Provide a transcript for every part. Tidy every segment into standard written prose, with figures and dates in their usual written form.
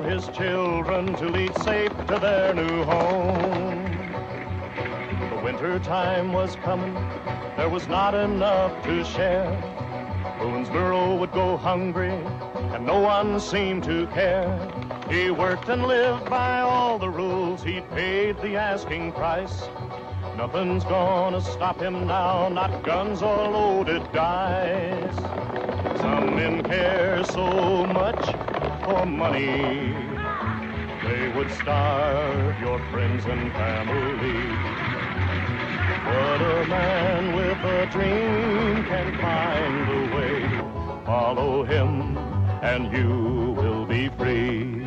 his children to lead safe to their new home. The winter time was coming, there was not enough to share. Boone's burro would go hungry, and no one seemed to care. He worked and lived by all the rules, he paid the asking price. Nothing's gonna stop him now, not guns or loaded dice. Some men care so much for money, they would starve your friends and family. But a man with a dream can find a way. Follow him and you will be free.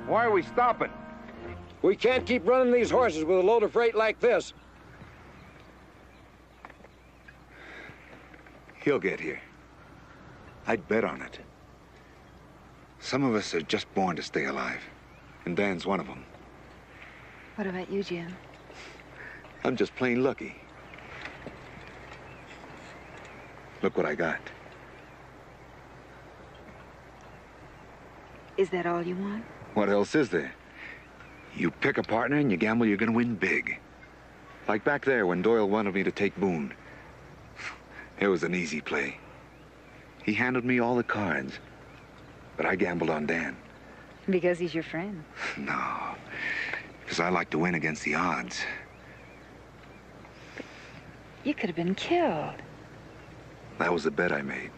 Why are we stopping? We can't keep running these horses with a load of freight like this. He'll get here. I'd bet on it. Some of us are just born to stay alive, and Dan's one of them. What about you, Jim? I'm just plain lucky. Look what I got. Is that all you want? What else is there? You pick a partner and you gamble you're gonna win big. Like back there when Doyle wanted me to take Boone. It was an easy play. He handed me all the cards, but I gambled on Dan. Because he's your friend. No, because I like to win against the odds. But you could have been killed. That was the bet I made.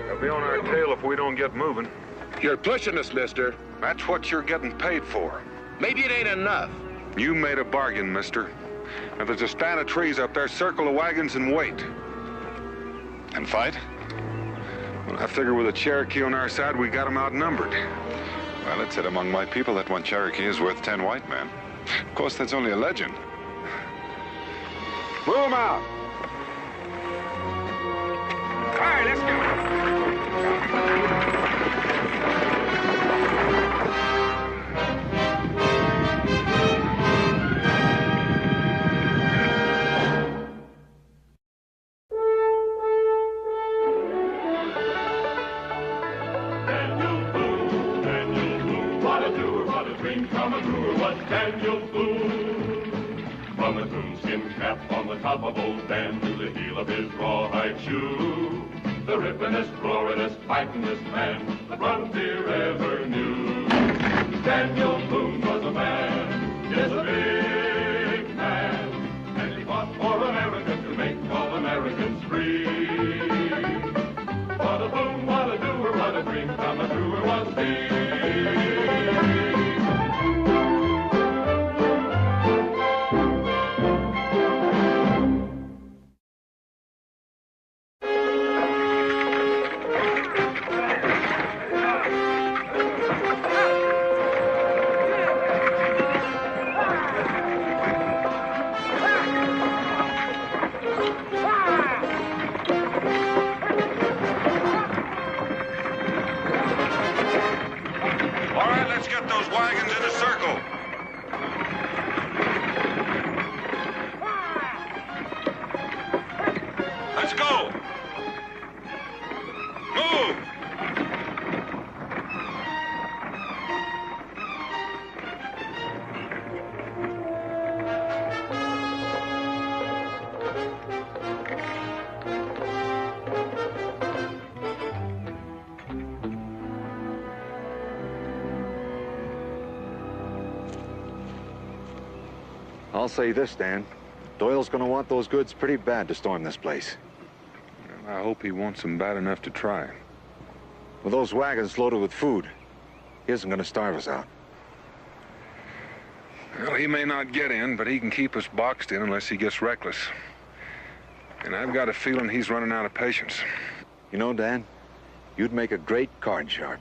They'll be on our tail if we don't get moving. You're pushing us, mister. That's what you're getting paid for. Maybe it ain't enough. You made a bargain, mister. If there's a stand of trees up there, circle the wagons and wait. And fight? Well, I figure with a Cherokee on our side, we got them outnumbered. Well, it's said among my people that one Cherokee is worth 10 white men. Of course, that's only a legend. Move them out! All right, let's go. Daniel Boone. From a coonskin cap on the top of old Dan to the heel of his rawhide shoe, the rippin'est, roarin'est, fightin'est man the frontier ever knew. Daniel Boone was a man, yes, a big man, and he fought for America to make all Americans free. What a Boone, what a doer, what a dream come truer was he. those wagons in a circle. Let's go. Move. I'll say this, Dan. Doyle's gonna want those goods pretty bad to storm this place. I hope he wants them bad enough to try. With those wagons loaded with food, he isn't gonna starve us out. Well, he may not get in, but he can keep us boxed in unless he gets reckless. And I've got a feeling he's running out of patience. You know, Dan, you'd make a great card sharp.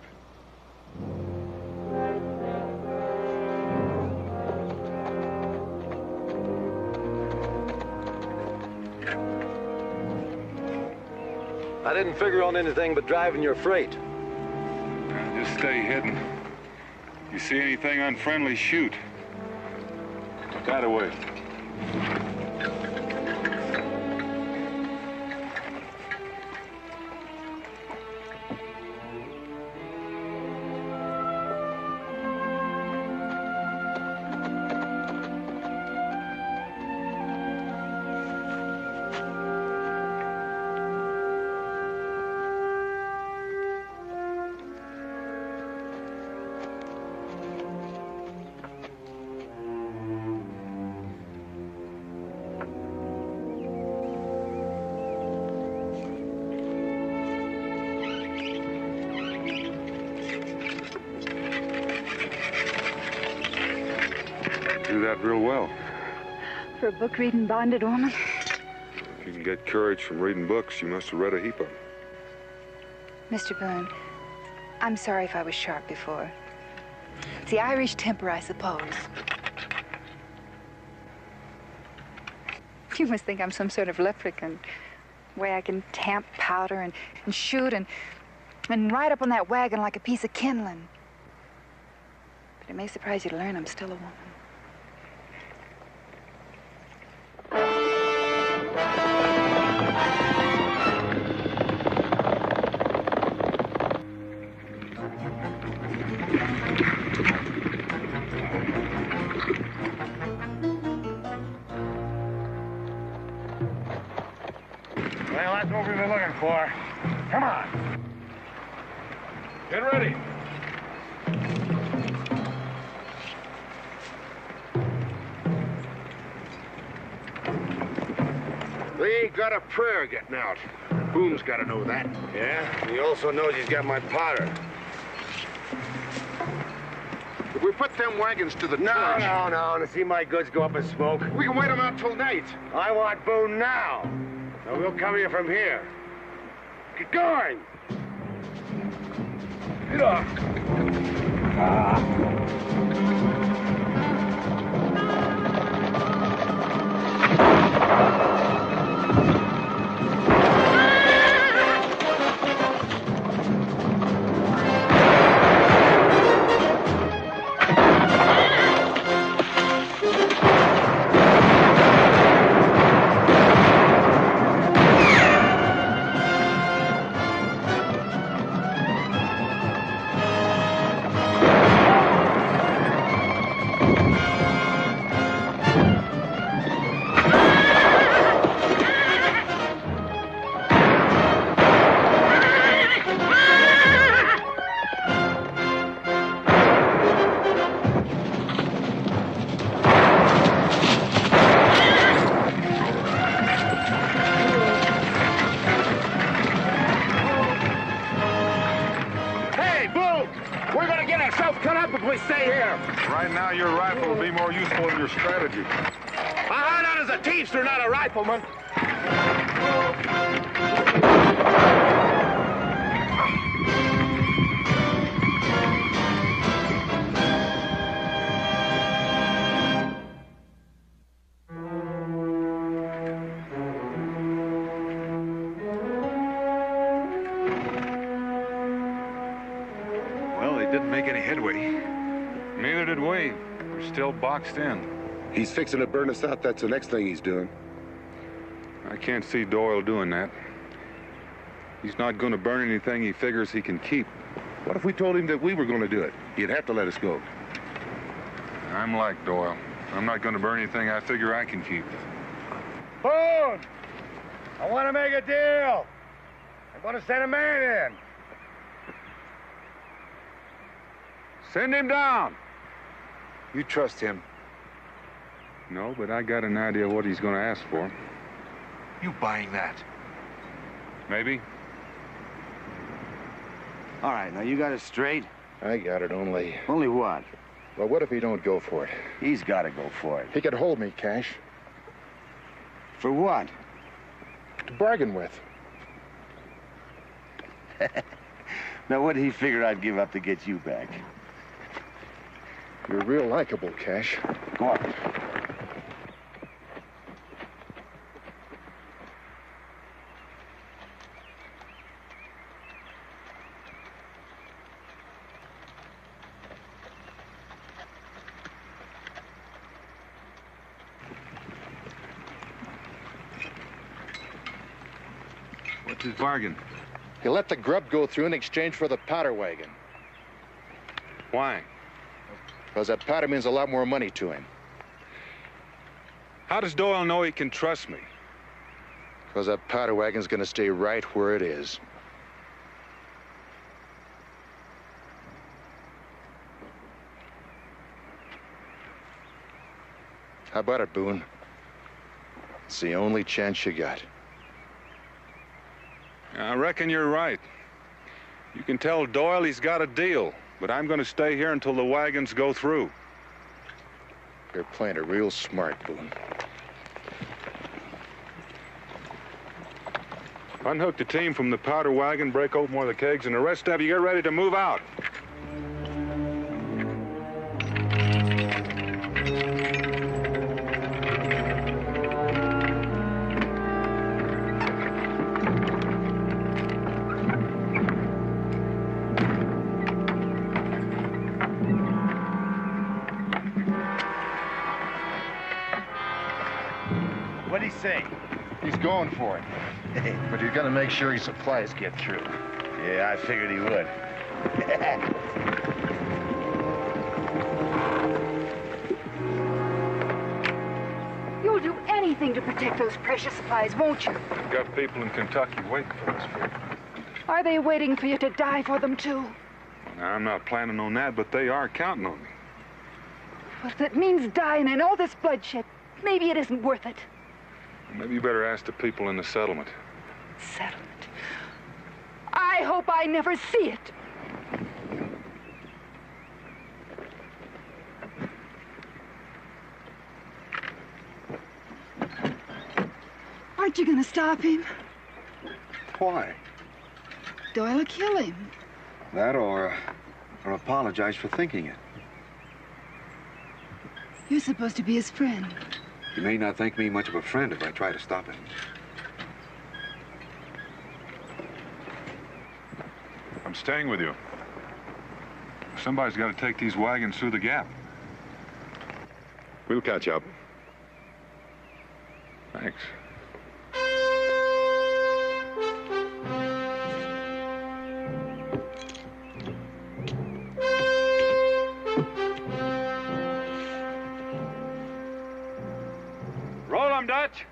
I didn't figure on anything but driving your freight. Just stay hidden. You see anything unfriendly, shoot. That away. Do that real well. For a book-reading bonded woman? If you can get courage from reading books, you must have read a heap of them. Mr. Boone, I'm sorry if I was sharp before. It's the Irish temper, I suppose. You must think I'm some sort of leprechaun. Way I can tamp powder and shoot and ride up on that wagon like a piece of kindling. But it may surprise you to learn I'm still a woman. Well, that's what we've been looking for. Come on. Get ready. They ain't got a prayer getting out. Boone's got to know that. Yeah? He also knows he's got my powder. If we put them wagons to the torch... No. To see my goods go up in smoke. We can wait them out till night. I want Boone now. So we'll cover you from here. Get going! Get off. Right now, your rifle will be more useful in your strategy. I hired out as a teamster, not a rifleman. Well, they didn't make any headway. Neither did we. We're still boxed in. He's fixing to burn us out. That's the next thing he's doing. I can't see Doyle doing that. He's not going to burn anything he figures he can keep. What if we told him that we were going to do it? He'd have to let us go. I'm like Doyle. I'm not going to burn anything I figure I can keep. Boone! I want to make a deal. I'm going to send a man in. Send him down! You trust him? No, but I got an idea what he's going to ask for. You buying that? Maybe. All right, now you got it straight? I got it, only... Only what? Well, what if he don't go for it? He's got to go for it. He could hold me, Cash. For what? To bargain with. Now, what did he figure I'd give up to get you back? You're real likable, Cash. Go on. What's his bargain? He let the grub go through in exchange for the powder wagon. Why? Because that powder means a lot more money to him. How does Doyle know he can trust me? Because that powder wagon's going to stay right where it is. How about it, Boone? It's the only chance you got. I reckon you're right. You can tell Doyle he's got a deal, but I'm going to stay here until the wagons go through. You're playing it real smart, Boone. Unhook the team from the powder wagon, break open one of the kegs, and the rest of you get ready to move out. What'd he say? He's going for it. But you're gonna make sure his supplies get through. Yeah, I figured he would. You'll do anything to protect those precious supplies, won't you? We've got people in Kentucky waiting for us, Vic. Are they waiting for you to die for them, too? Now, I'm not planning on that, but they are counting on me. Well, if it means dying and all this bloodshed, maybe it isn't worth it. Maybe you better ask the people in the settlement. Settlement. I hope I never see it. Aren't you gonna stop him? Why? Doyle will kill him. That or apologize for thinking it. You're supposed to be his friend. You may not think me much of a friend if I try to stop him. I'm staying with you. Somebody's got to take these wagons through the gap. We'll catch up. Thanks. Roll 'em, Dutch.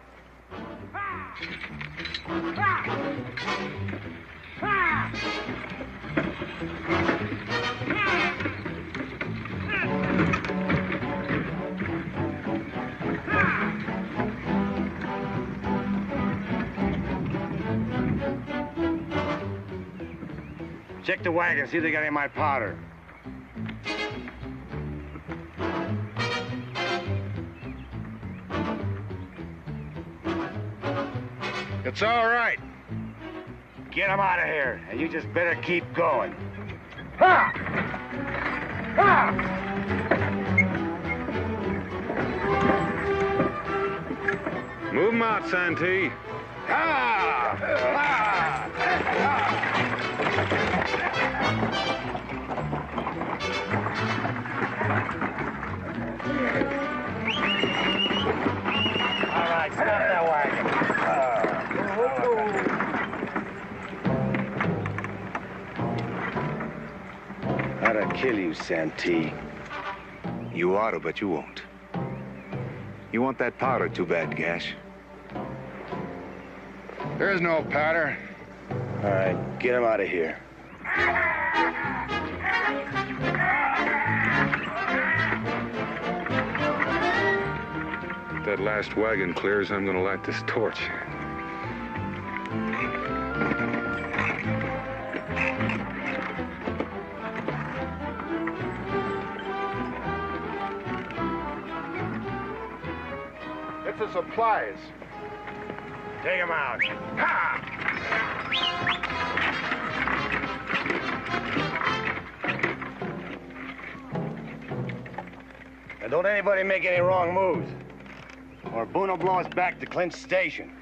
Check the wagon, see if they got any of my powder. It's all right. Get them out of here, and you just better keep going. Ha! Ha! Move 'em out, Santee. Ha! Ha! Ha! How'd I kill you, Santee? You oughta, but you won't. You want that powder too bad, Gash. There's no powder. All right, get him out of here. If that last wagon clears, I'm gonna light this torch. It's the supplies. Take him out. Ha! And don't anybody make any wrong moves, or Boone will blow us back to Clint's station.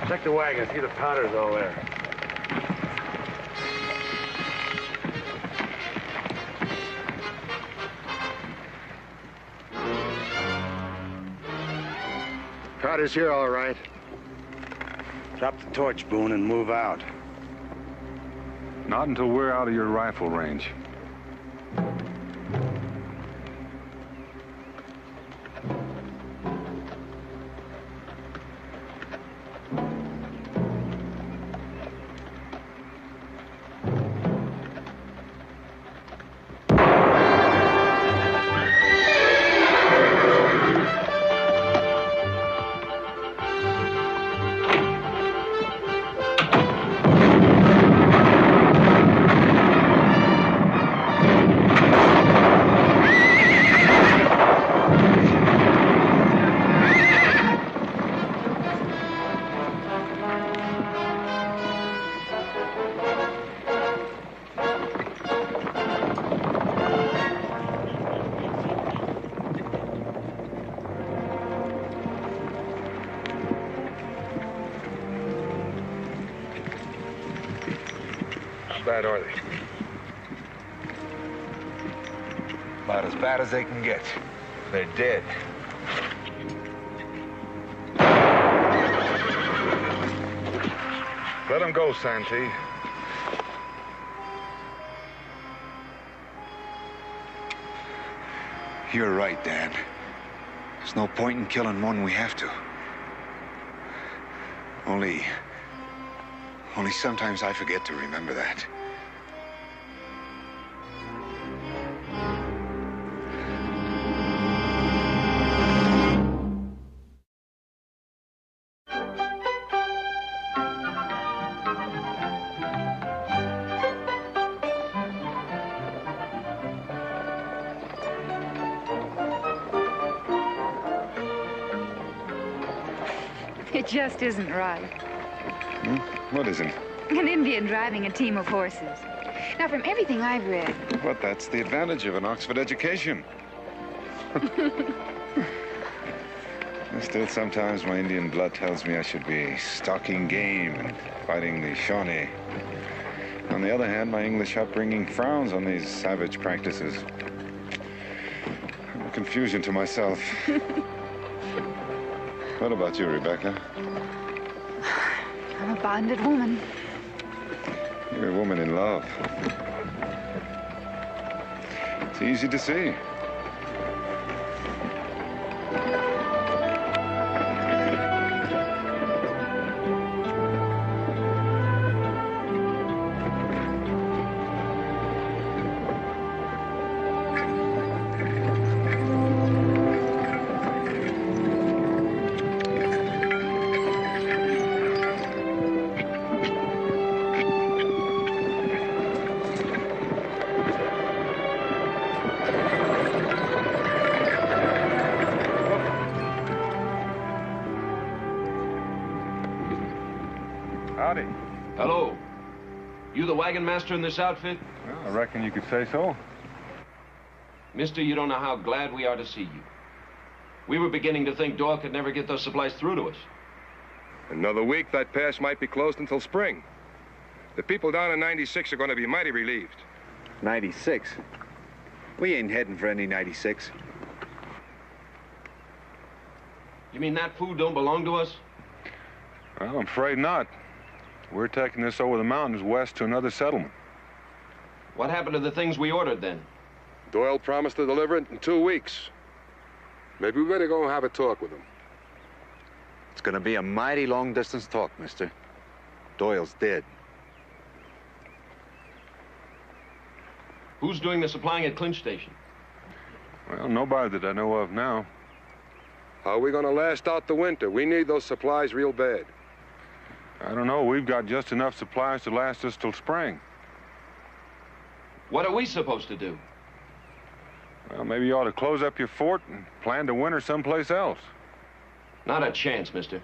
Check the wagon, see the powder's all there. Powder's here, all right. Drop the torch, Boone, and move out. Not until we're out of your rifle range. How bad are they? About as bad as they can get. They're dead. Let them go, Santee. You're right, Dan. There's no point in killing one we have to. Only sometimes I forget to remember that. It just isn't right. What isn't? An Indian driving a team of horses. Now, from everything I've read... But that's the advantage of an Oxford education. Still, sometimes my Indian blood tells me I should be stalking game and fighting the Shawnee. On the other hand, my English upbringing frowns on these savage practices. I'm a confusion to myself. What about you, Rebecca? I'm a bonded woman. You're a woman in love. It's easy to see. Howdy. Hello. You the wagon master in this outfit? Well, I reckon you could say so. Mister, you don't know how glad we are to see you. We were beginning to think Doyle could never get those supplies through to us. Another week, that pass might be closed until spring. The people down in 96 are going to be mighty relieved. 96? We ain't heading for any 96. You mean that food don't belong to us? Well, I'm afraid not. We're taking this over the mountains west to another settlement. What happened to the things we ordered then? Doyle promised to deliver it in 2 weeks. Maybe we better go and have a talk with him. It's gonna be a mighty long-distance talk, mister. Doyle's dead. Who's doing the supplying at Clinch Station? Well, nobody that I know of now. How are we going to last out the winter? We need those supplies real bad. I don't know. We've got just enough supplies to last us till spring. What are we supposed to do? Well, maybe you ought to close up your fort and plan to winter someplace else. Not a chance, mister.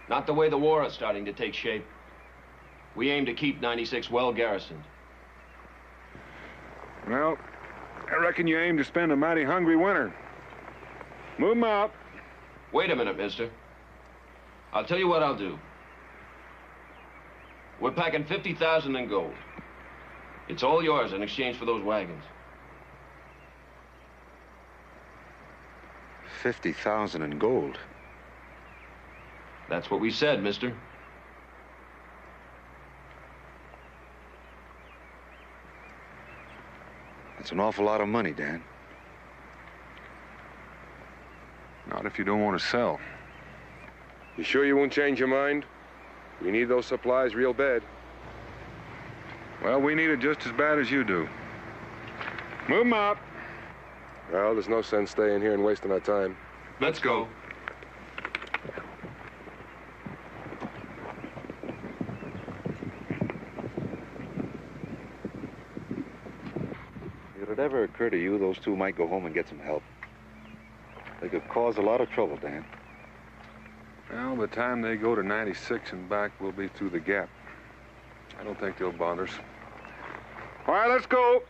Not the way the war is starting to take shape. We aim to keep 96 well garrisoned. Well, I reckon you aim to spend a mighty hungry winter. Move 'em out. Wait a minute, mister. I'll tell you what I'll do. We're packing 50,000 in gold. It's all yours in exchange for those wagons. 50,000 in gold. That's what we said, mister. That's an awful lot of money, Dan. Not if you don't want to sell. You sure you won't change your mind? We need those supplies real bad. Well, we need it just as bad as you do. Move 'em out. Well, there's no sense staying here and wasting our time. Let's go. If it ever occurred to you, those two might go home and get some help. They could cause a lot of trouble, Dan. Well, by the time they go to 96 and back, we'll be through the gap. I don't think they'll bother us. All right, let's go.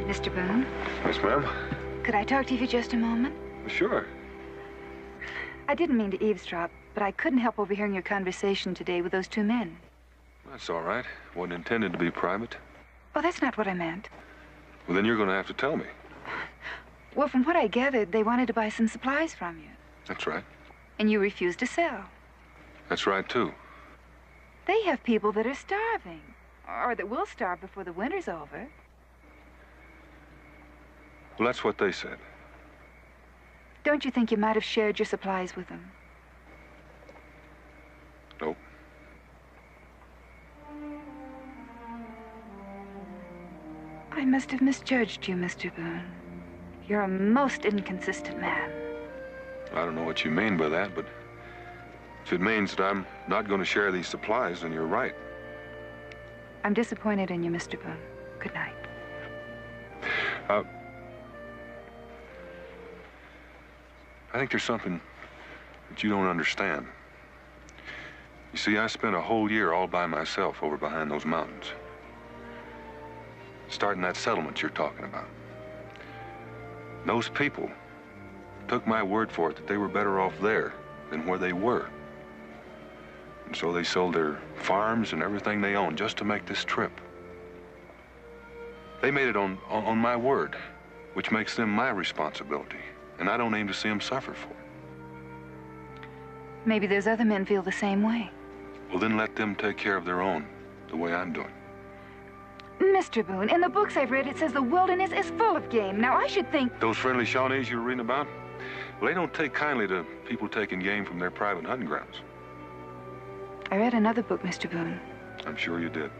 Mr. Boone? Yes, ma'am? Could I talk to you for just a moment? Sure. I didn't mean to eavesdrop, but I couldn't help overhearing your conversation today with those two men. That's all right. Wasn't intended to be private. Oh, that's not what I meant. Well, then you're going to have to tell me. Well, from what I gathered, they wanted to buy some supplies from you. That's right. And you refused to sell. That's right, too. They have people that are starving, or that will starve before the winter's over. Well, that's what they said. Don't you think you might have shared your supplies with them? Nope. I must have misjudged you, Mr. Boone. You're a most inconsistent man. I don't know what you mean by that, but if it means that I'm not going to share these supplies, then you're right. I'm disappointed in you, Mr. Boone. Good night. I think there's something that you don't understand. You see, I spent a whole year all by myself over behind those mountains, starting that settlement you're talking about. Those people took my word for it that they were better off there than where they were. And so they sold their farms and everything they owned just to make this trip. They made it on my word, which makes them my responsibility. And I don't aim to see them suffer for it. Maybe those other men feel the same way. Well, then let them take care of their own, the way I'm doing. Mr. Boone, in the books I've read, it says the wilderness is full of game. Now, I should think... Those friendly Shawnees you were reading about? Well, they don't take kindly to people taking game from their private hunting grounds. I read another book, Mr. Boone. I'm sure you did.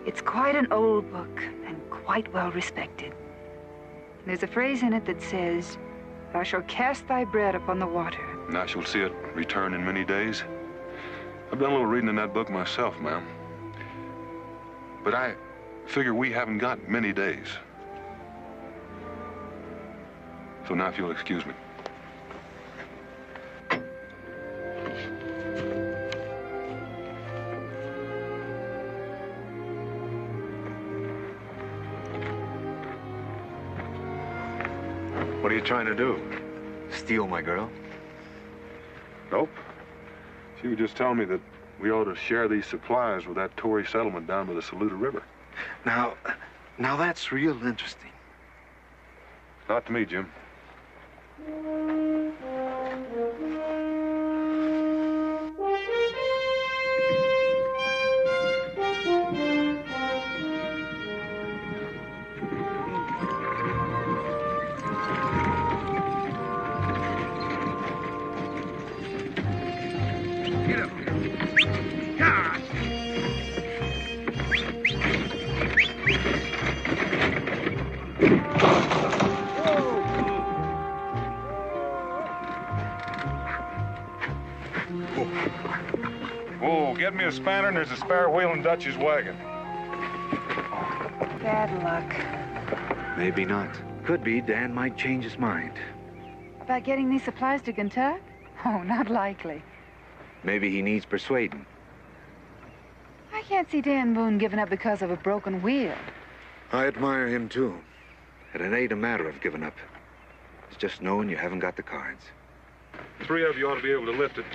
It's quite an old book and quite well respected. There's a phrase in it that says, "Thou shalt cast thy bread upon the water." And I shall see it return in many days. I've done a little reading in that book myself, ma'am. But I figure we haven't got many days. So now if you'll excuse me. What are you trying to do? Steal my girl? Nope. She was just telling me that we ought to share these supplies with that Tory settlement down by the Saluda River. Now that's real interesting. Not to me, Jim. Whoa, get me a spanner and there's a spare wheel in Dutch's wagon. Bad luck. Maybe not. Could be Dan might change his mind. About getting these supplies to Kentucky? Oh, not likely. Maybe he needs persuading. I can't see Dan Boone giving up because of a broken wheel. I admire him, too. And it ain't a matter of giving up. It's just knowing you haven't got the cards. 3 of you ought to be able to lift it.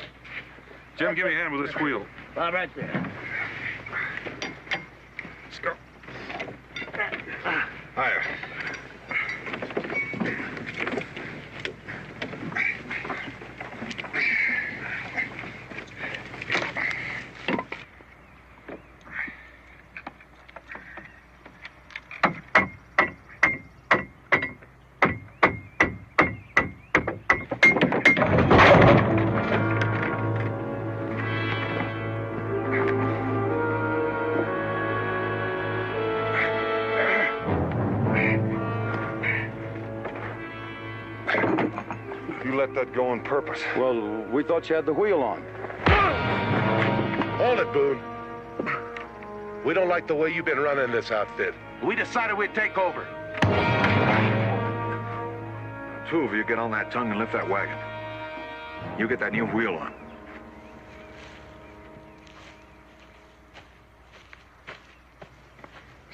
Jim, give me a hand with this wheel. Bob, right there. Let's go. Higher. Let that go on purpose. Well, we thought you had the wheel on. Hold it, Boone. We don't like the way you've been running this outfit. We decided we'd take over. 2 of you get on that tongue and lift that wagon. You get that new wheel on.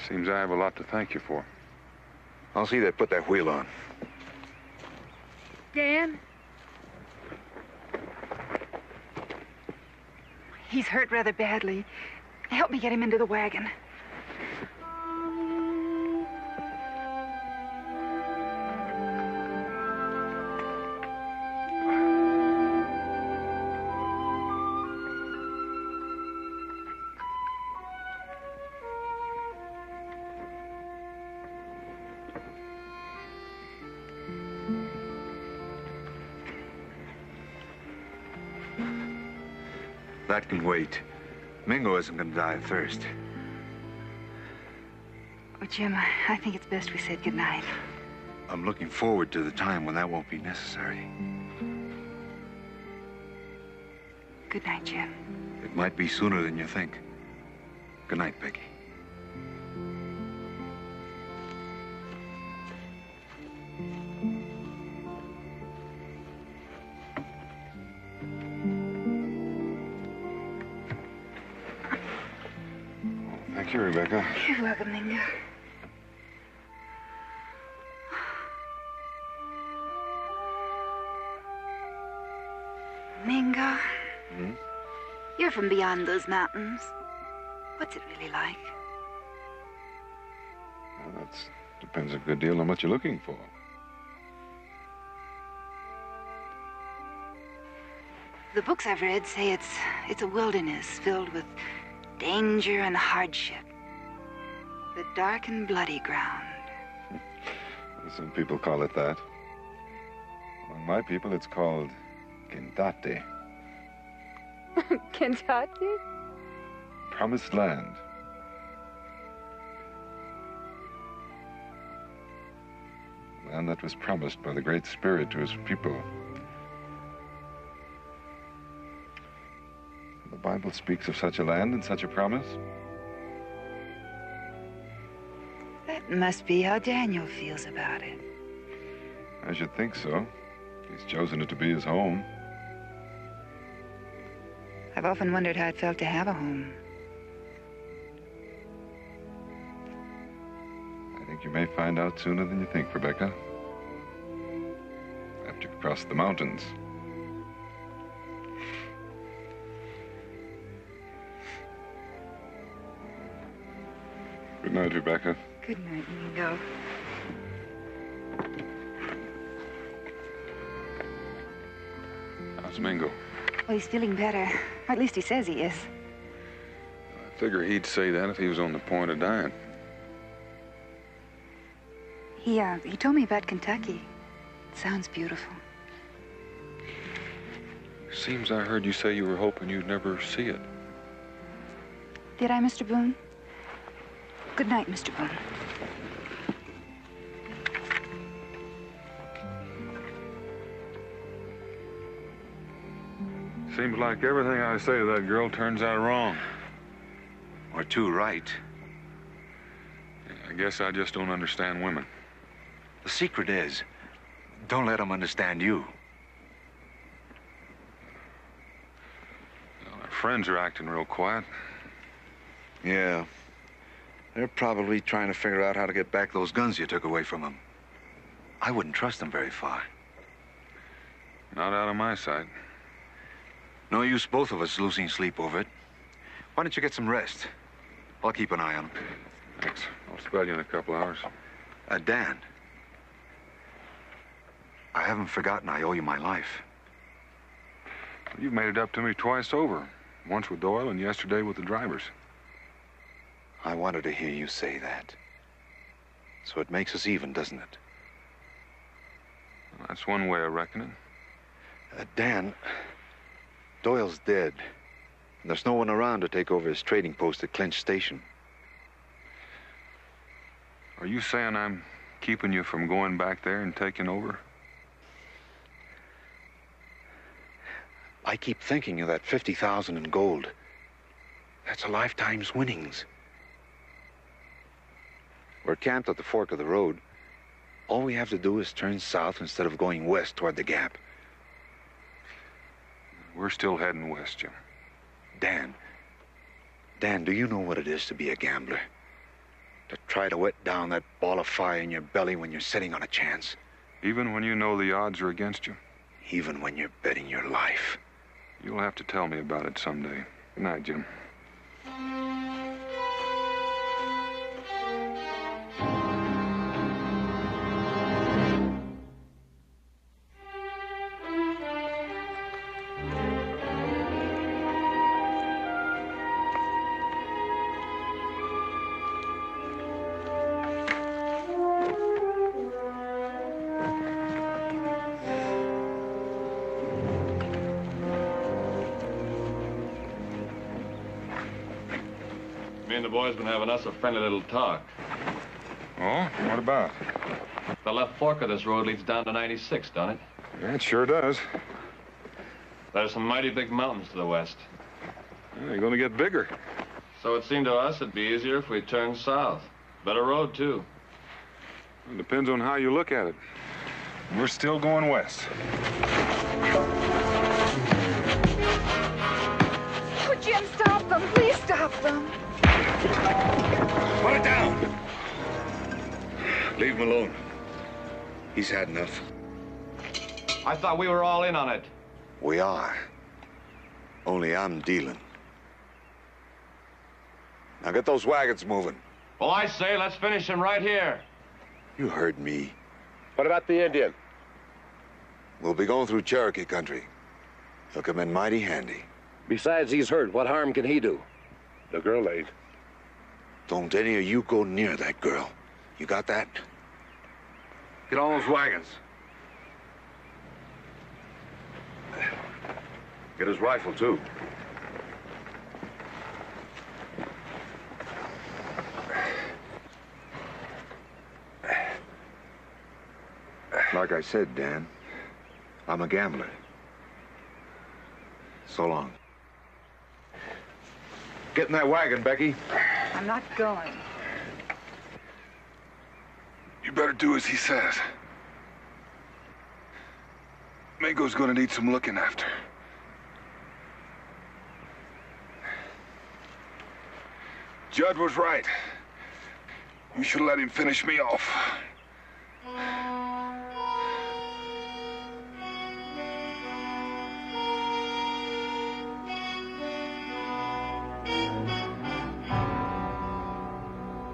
Seems I have a lot to thank you for. I'll see they put that wheel on. Dan? He's hurt rather badly. Help me get him into the wagon. That can wait. Mingo isn't going to die of thirst. Oh, Jim, I think it's best we said goodnight. I'm looking forward to the time when that won't be necessary. Good night, Jim. It might be sooner than you think. Good night, Peggy. Thank you, Rebecca. You're welcome, Mingo. Mingo? Hmm? You're from beyond those mountains. What's it really like? Well, that depends a good deal on what you're looking for. The books I've read say it's a wilderness filled with danger and hardship. The dark and bloody ground. Some people call it that. Among my people, it's called Kentucky. Kentucky? Promised land. land that was promised by the Great Spirit to his people. The Bible speaks of such a land and such a promise. That must be how Daniel feels about it. I should think so. He's chosen it to be his home. I've often wondered how it felt to have a home. I think you may find out sooner than you think, Rebecca. After you cross the mountains. Good night, Rebecca. Good night, Mingo. How's Mingo? Well, he's feeling better. Or at least he says he is. I figure he'd say that if he was on the point of dying. He told me about Kentucky. It sounds beautiful. Seems I heard you say you were hoping you'd never see it. Did I, Mr. Boone? Good night, Mr. Boone. Seems like everything I say to that girl turns out wrong. Or two right. I guess I just don't understand women. The secret is, don't let them understand you. Well, our friends are acting real quiet. Yeah. They're probably trying to figure out how to get back those guns you took away from them. I wouldn't trust them very far. Not out of my sight. No use both of us losing sleep over it. Why don't you get some rest? I'll keep an eye on them. Thanks. I'll spell you in a couple hours. Dan. I haven't forgotten I owe you my life. You've made it up to me twice over. Once with Doyle and yesterday with the drivers. I wanted to hear you say that. So it makes us even, doesn't it? Well, that's one way of reckoning. Dan, Doyle's dead. And there's no one around to take over his trading post at Clinch Station. Are you saying I'm keeping you from going back there and taking over? I keep thinking of that 50,000 in gold. That's a lifetime's winnings. We're camped at the fork of the road. All we have to do is turn south instead of going west toward the gap. We're still heading west, Jim. Dan, do you know what it is to be a gambler? To try to wet down that ball of fire in your belly when you're sitting on a chance? Even when you know the odds are against you? Even when you're betting your life? You'll have to tell me about it someday. Good night, Jim. Me and the boys been having us a friendly little talk. Oh? What about? The left fork of this road leads down to 96, don't it? Yeah, it sure does. There's some mighty big mountains to the west. Yeah, they're going to get bigger. So it seemed to us it'd be easier if we turned south. Better road, too. It depends on how you look at it. We're still going west. Oh, Jim, stop them. Please stop them. Put it down. Leave him alone. He's had enough. I thought we were all in on it. We are. Only I'm dealing. Now get those wagons moving. Well, I say, let's finish him right here. You heard me. What about the Indian? We'll be going through Cherokee country. He'll come in mighty handy. Besides, he's hurt. What harm can he do? The girl ain't. Don't any of you go near that girl. You got that? Get all those wagons. Get his rifle, too. Like I said, Dan, I'm a gambler. So long. Get in that wagon, Becky. I'm not going. You better do as he says. Mago's gonna need some looking after. Judd was right. You should let him finish me off.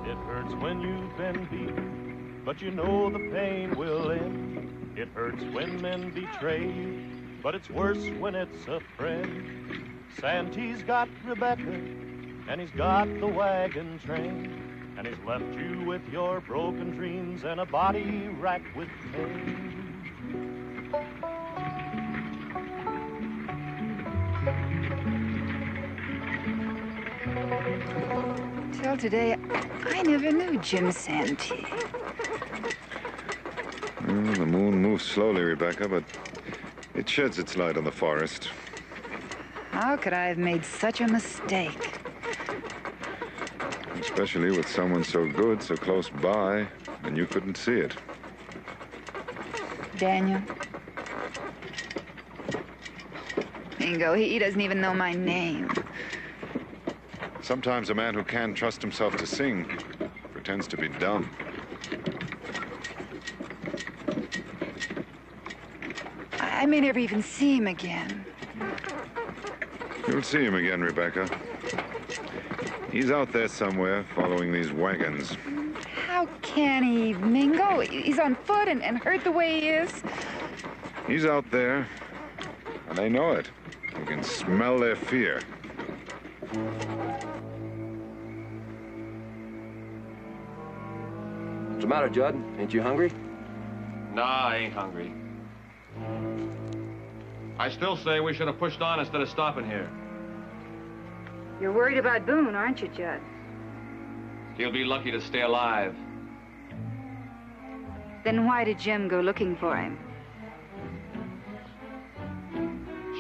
It hurts when you've been beaten, but you know the pain will end. It hurts when men betray you, but it's worse when it's a friend. Santee's got Rebecca, and he's got the wagon train, and he's left you with your broken dreams and a body racked with pain. Till today, I never knew Jim Santee. Well, the moon moves slowly, Rebecca, but it sheds its light on the forest. How could I have made such a mistake? Especially with someone so good, so close by, and you couldn't see it. Daniel? Bingo, he doesn't even know my name. Sometimes a man who can't trust himself to sing pretends to be dumb. I may never even see him again. You'll see him again, Rebecca. He's out there somewhere, following these wagons. How can he, Mingo? He's on foot and hurt the way he is. He's out there, and they know it. You can smell their fear. What's the matter, Judd? Ain't you hungry? Nah, I ain't hungry. I still say we should have pushed on instead of stopping here. You're worried about Boone, aren't you, Judd? He'll be lucky to stay alive. Then why did Jim go looking for him?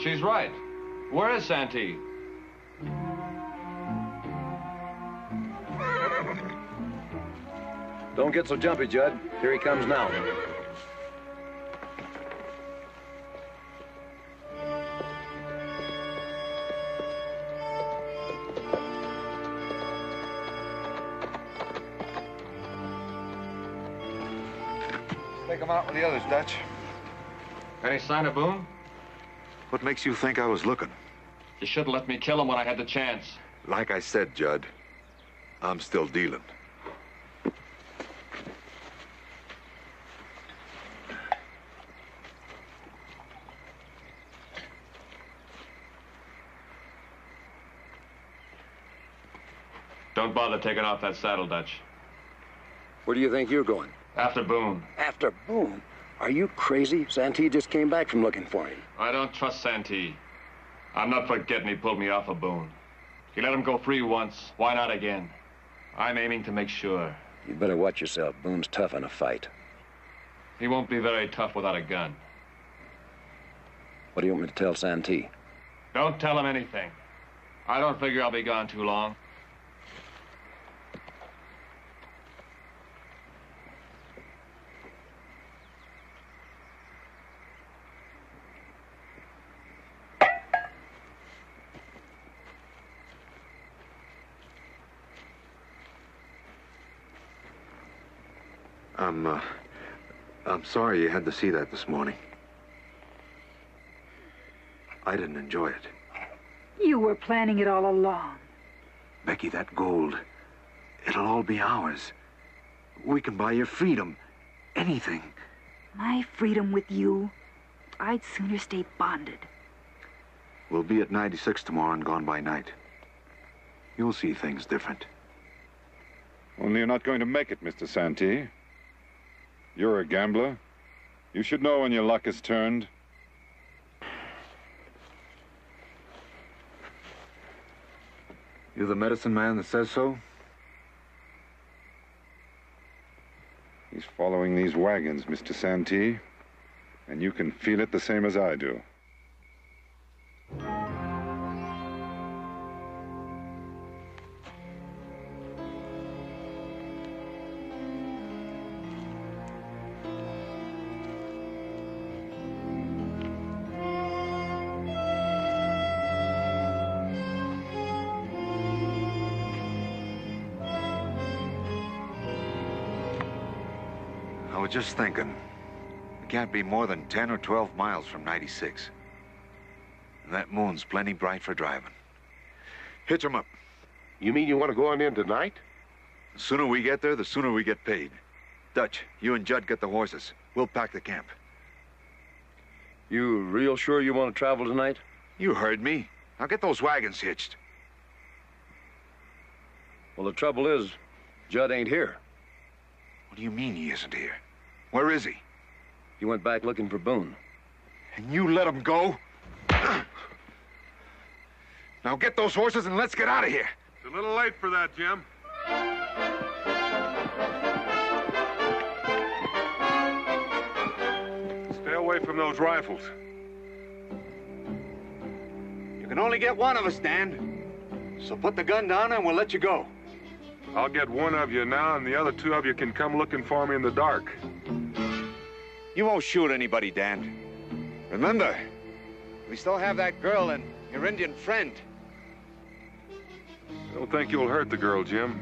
She's right. Where is Santee? Don't get so jumpy, Judd. Here he comes now. Take him out with the others, Dutch. Any sign of Boone? What makes you think I was looking? You should have let me kill him when I had the chance. Like I said, Judd, I'm still dealing. Don't bother taking off that saddle, Dutch. Where do you think you're going? After Boone. After Boone? Are you crazy? Santee just came back from looking for him. I don't trust Santee. I'm not forgetting he pulled me off of Boone. He let him go free once. Why not again? I'm aiming to make sure. You better watch yourself. Boone's tough in a fight. He won't be very tough without a gun. What do you want me to tell Santee? Don't tell him anything. I don't figure I'll be gone too long. I'm sorry you had to see that this morning. I didn't enjoy it. You were planning it all along. Becky, that gold, it'll all be ours. We can buy your freedom. Anything. My freedom with you? I'd sooner stay bonded. We'll be at 96 tomorrow and gone by night. You'll see things different. Only you're not going to make it, Mr. Santee. You're a gambler. You should know when your luck is turned. You the medicine man that says so? He's following these wagons, Mr. Santee. And you can feel it the same as I do. I was just thinking, we can't be more than 10 or 12 miles from 96. And that moon's plenty bright for driving. Hitch 'em up. You mean you want to go on in tonight? The sooner we get there, the sooner we get paid. Dutch, you and Judd get the horses. We'll pack the camp. You real sure you want to travel tonight? You heard me. Now get those wagons hitched. Well, the trouble is, Judd ain't here. What do you mean he isn't here? Where is he? He went back looking for Boone. And you let him go? Now get those horses and let's get out of here. It's a little late for that, Jim. Stay away from those rifles. You can only get one of us, Dan. So put the gun down and we'll let you go. I'll get one of you now, and the other two of you can come looking for me in the dark. You won't shoot anybody, Dan. Remember, we still have that girl and your Indian friend. I don't think you'll hurt the girl, Jim.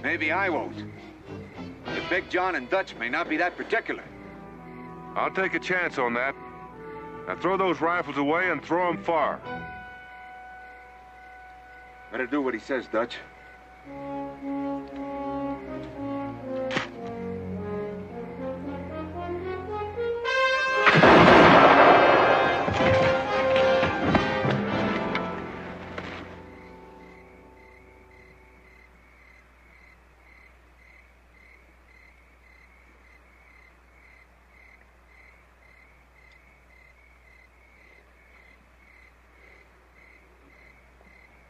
Maybe I won't. But Big John and Dutch may not be that particular. I'll take a chance on that. Now throw those rifles away and throw them far. Better do what he says, Dutch.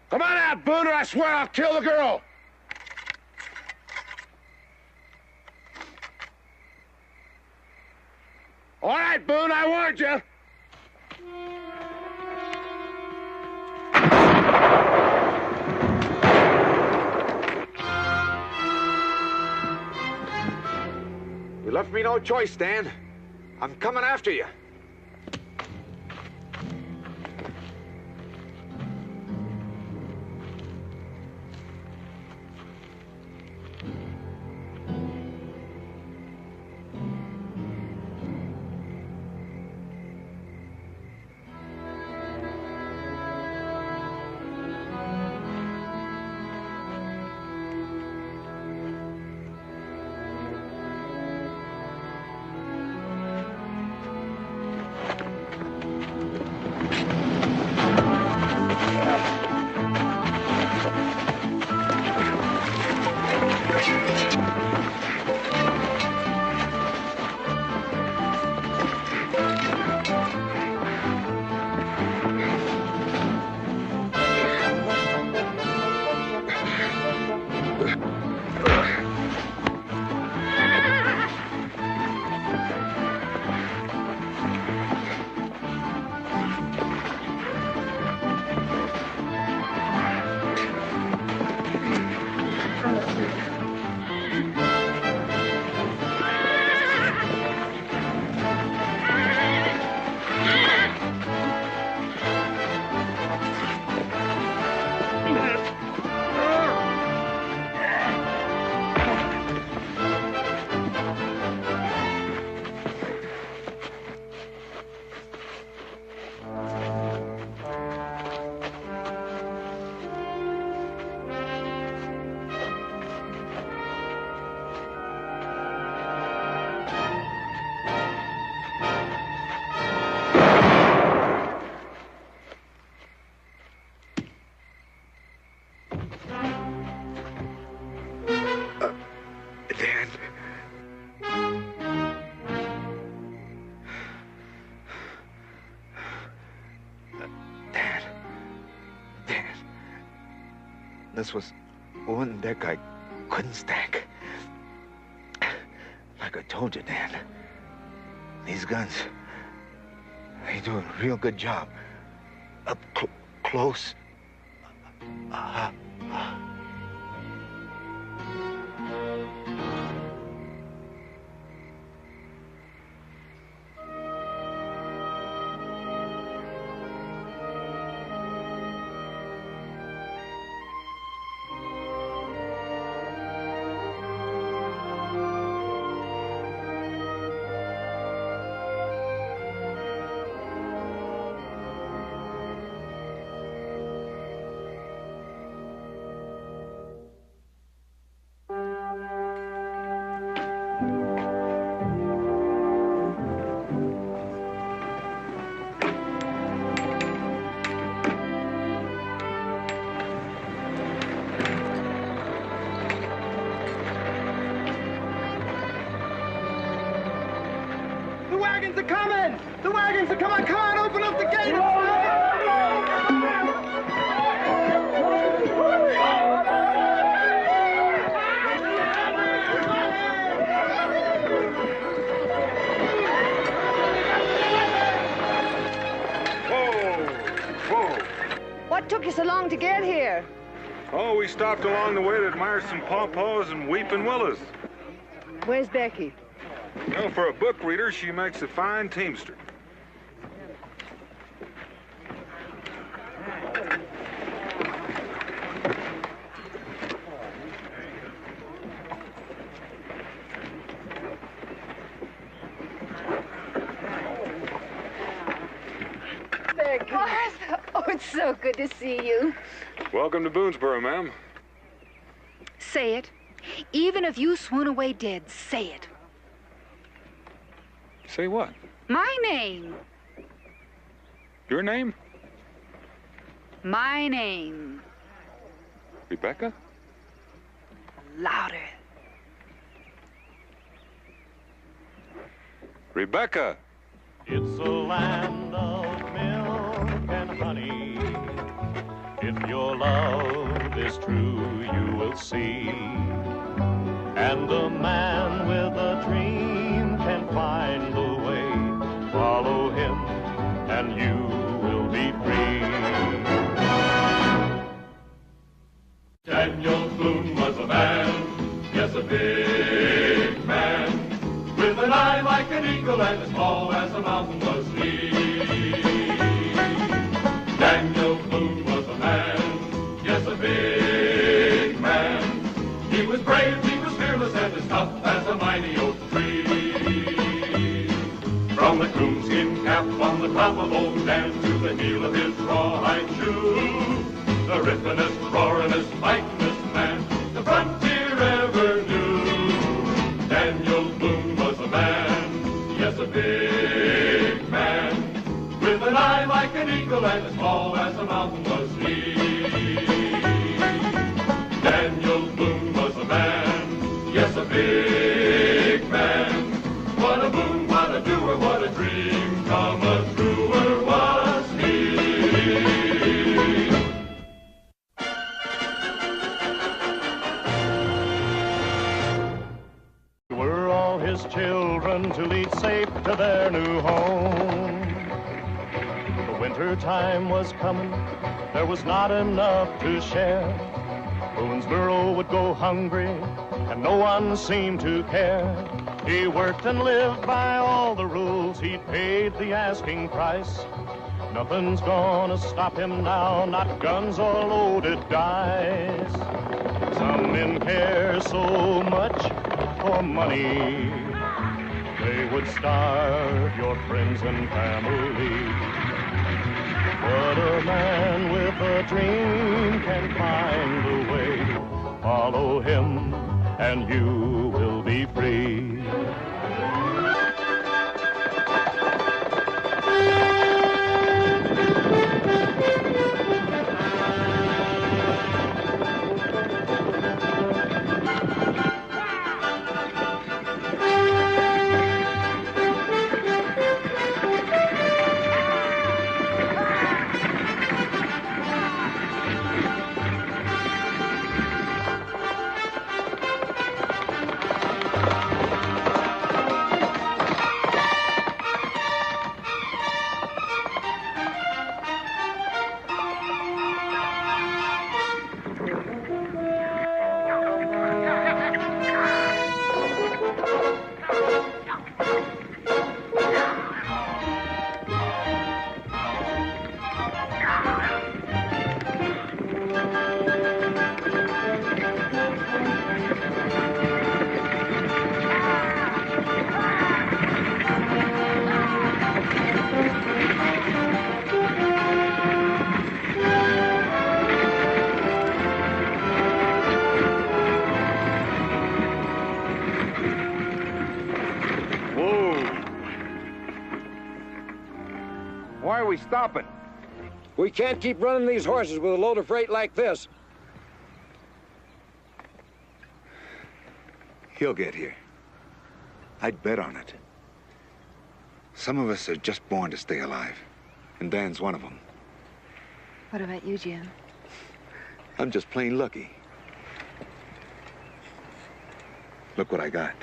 Come on out, Boone, or I swear I'll kill the girl! All right, Boone, I warned you. You left me no choice, Dan. I'm coming after you. This was one deck I couldn't stack. Like I told you, Dan, these guns, You're doing a real good job. Up close. The wagons are coming! The wagons are coming! Come on, open up the gate! What took you so long to get here? Oh, we stopped along the way to admire some pawpaws and weeping willows. Where's Becky? You know, for a book reader, she makes a fine teamster. Becky. Martha. Oh, it's so good to see you. Welcome to Boonesboro, ma'am. Say it. Even if you swoon away dead, say it. Say what? My name. Your name? My name. Rebecca? Louder. Rebecca! It's a land of milk and honey. If your love is true, you will see. And a man with a dream can find a way. Follow him, and you will be free. Daniel Boone was a man, yes, a big man, with an eye like an eagle and as tall as a mountain was he. Daniel Boone was a man, yes, a big man. He was brave, he was fearless, and as tough as a mighty oak tree. From the coonskin cap on the top of old Dan to the heel of his rawhide shoe, the rippenest, roaringest, fightingest man the frontier ever knew. Daniel Boone was a man, yes, a big man, with an eye like an eagle and as tall as a mountain was he. Daniel Boone was a man, yes, a big man. What a boon, what a doer, what a dream come a truer was he. Were all his children to lead safe to their new home? The winter time was coming, there was not enough to share. Boonesboro would go hungry, and no one seemed to care. He worked and lived by all the rules, he paid the asking price. Nothing's gonna stop him now, not guns or loaded dice. Some men care so much for money, they would starve your friends and family. But a man with a dream can find a way. Follow him and you will be free. Why are we stopping? We can't keep running these horses with a load of freight like this. He'll get here. I'd bet on it. Some of us are just born to stay alive, and Dan's one of them. What about you, Jim? I'm just plain lucky. Look what I got.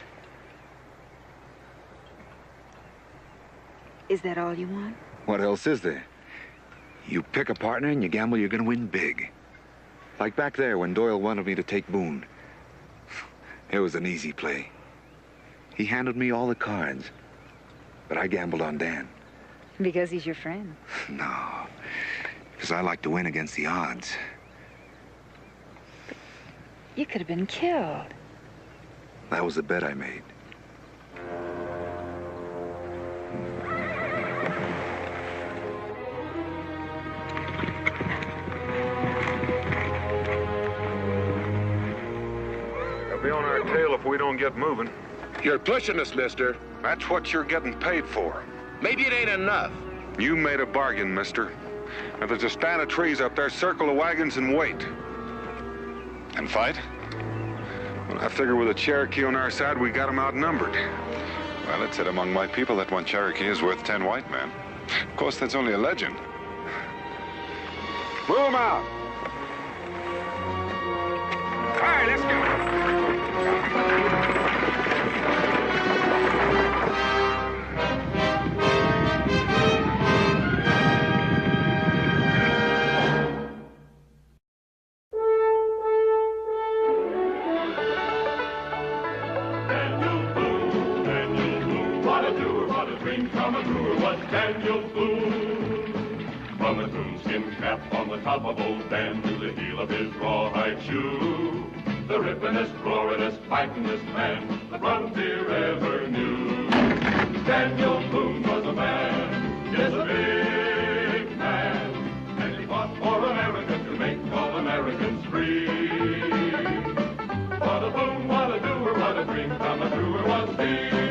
Is that all you want? What else is there? You pick a partner and you gamble you're gonna win big. Like back there when Doyle wanted me to take Boone. It was an easy play. He handed me all the cards, but I gambled on Dan. Because he's your friend. No, because I like to win against the odds. You could have been killed. That was the bet I made. They'll be on our tail if we don't get moving. You're pushing us, mister. That's what you're getting paid for. Maybe it ain't enough. You made a bargain, mister. If there's a stand of trees up there, circle the wagons and wait. And fight? Well, I figure with a Cherokee on our side, we got them outnumbered. Well, it said among my people that one Cherokee is worth 10 white men. Of course, that's only a legend. Move them out! All right, let's go. From his coonskin cap on the top of old Dan to the heel of his rawhide shoe, the rippenest, roaringest, fightingest man the frontier ever knew. Daniel Boone was a man, yes, a big man, and he fought for America to make all Americans free. What a boon, what a doer, what a dream come true was he.